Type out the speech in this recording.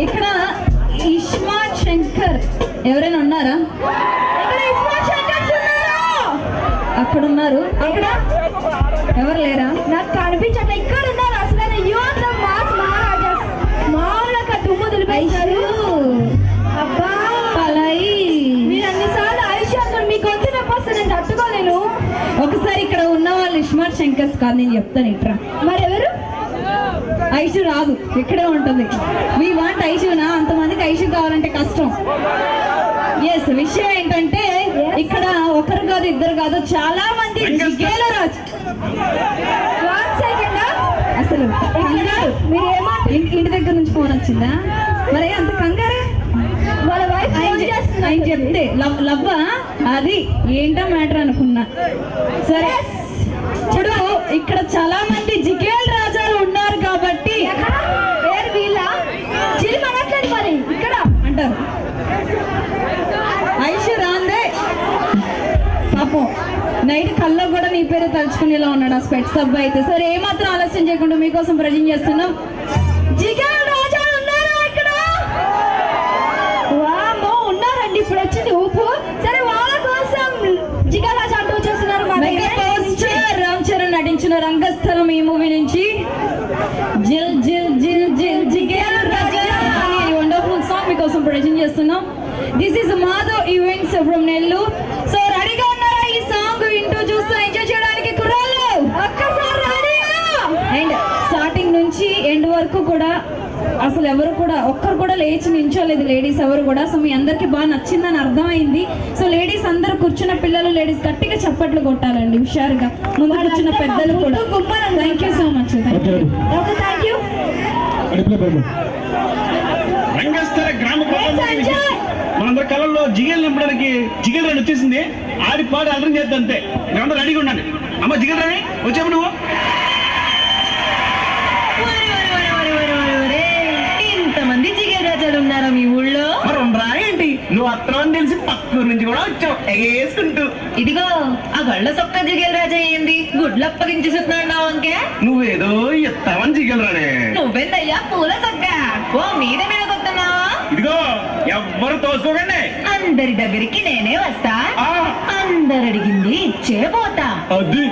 ఇక్కడ ఇస్మార్ట్ శంకర్ ఎవరైనా ఉన్నారా? ఇక్కడ ఇస్మార్ట్ శంకర్స్ ఉన్నారా? అక్కడ ఉన్నారు. అక్కడ ఎవరు లేరా? నాకు కనిపించట్లే. ఇక్కడ ఉన్నారు. అసలు యూత్ మాస్ మహారాజాస్ మామూలుగా దుమ్ము దులిపేశారు. అబ్బా పలాయి మీరు అన్నిసార్లు ఐషాతో మీకు గొంతు నొప్పి వస్తే నేను తట్టుకోలేను. ఒకసారి ఇక్కడ ఉన్న వాళ్ళు ఇస్మార్ట్ శంకర్స్ కాదు, నేను చెప్తాను ఇట్రా. మరి ఎవరు? ఐషు రాదు, ఇక్కడే ఉంటుంది. వీ వాంట్ ఐషునా? అంతమందికి ఐషు కావాలంటే కష్టం. ఎస్, విషయం ఏంటంటే ఇక్కడ ఒకరు కాదు ఇద్దరు కాదు చాలా మంది రాజు. అసలు కంగారు మీరు ఏమంటారు? ఇంటి దగ్గర నుంచి ఫోన్ వచ్చిందా? మరి అంత కంగారే వాళ్ళ వైఫ్ ఆయన చెప్తే లవ్వా అది ఏంటో మ్యాటర్ అనుకున్నా. సరే చూడు, ఇక్కడ చాలా మంది జిగేల్ రాజాలు ఉన్నారు కాబట్టి మరి ఇక్కడ అంటారు ఐషు రాందే పాపం నైట్ కల్లో కూడా నీ పేరు తలుచుకునేలా ఉన్నాడు ఆ స్పెట్స్ అబ్బాయి అయితే. సరే ఏమాత్రం ఆలస్యం చేయకుండా మీకోసం ప్రజెంట్ చేస్తున్నాం. జిగేల్ రాజాలు ఉన్నారా ఇక్కడ? వామ్మో ఉన్నారండి, ఇప్పుడు వచ్చింది ఊపు. సరే వాళ్ళ కోసం జిగేల్ రాజా అంటూ వచ్చేస్తున్నారు. రామ్ చరణ్ నటించిన రంగస్థలం ఈ మూవీ నుంచి జిల్ జిల్ జిల్ జిల్ జిగేల్ రాజా అని వండర్ఫుల్ సాంగ్ మీకోసం ప్రజెంట్ చేస్తున్నాం. This is Madhav events from Nellore. So రెడీగా ఉన్నారా ఈ సాంగ్ వింటూ చూస్తూ ఎంజాయ్ చేయడానికి? కుర్రాళ్ళు ఒక్కసారి రెడీగా. అండ్ స్టార్టింగ్ నుంచి ఎండ్ వరకు కూడా అసలు ఎవరు కూడా ఒక్కరు కూడా లేచి నించోలేదు లేడీస్ ఎవరు కూడా. సో మీ అందరికి బాగా నచ్చిందని అర్థమైంది. సో లేడీస్ అందరు కూర్చున్న పిల్లలు లేడీస్ గట్టిగా చప్పట్లు కొట్టాలండి హుషారుగా. ముందు కూర్చున్న పెద్దలు కూడా. Thank you so much. Thank you. రంగస్థల గ్రామ మనందరి కళల్లో జిగేల్ నింపడానికి జిగేల్ రాణి వచ్చేసింది. ఆడి పాడి అర్థం చేద్దాం అంతే. మీరందరూ రెడీగా ఉండండి. అమ్మ జిగేల్ రాణి వచ్చాము. నువ్వు ఇంతమంది జిగేల్ రాజాలు ఉన్నారా మీ ఊళ్ళో? రా ఏంటి నువ్వు అత్తమని తెలిసి పక్కూరు నుంచి కూడా వచ్చావు ఎగేసుకుంటూ. ఇదిగో ఆ గళ్ళ సొక్క జిగేల్ రాజా ఏంది గుడ్లు అప్పగించి చూస్తున్నాడు అంకే? నువ్వేదో ఎత్తామని జిగేల్ రాణి. నువ్వెందయ్యా పూల సొక్క ఓ మీద మీద కొత్తనా? ఇదిగో ఎవ్వరు తోసుకోకండి. అందరి దగ్గరికి నేనే వస్తా, అందరు అడిగింది ఇచ్చే పోతా. అది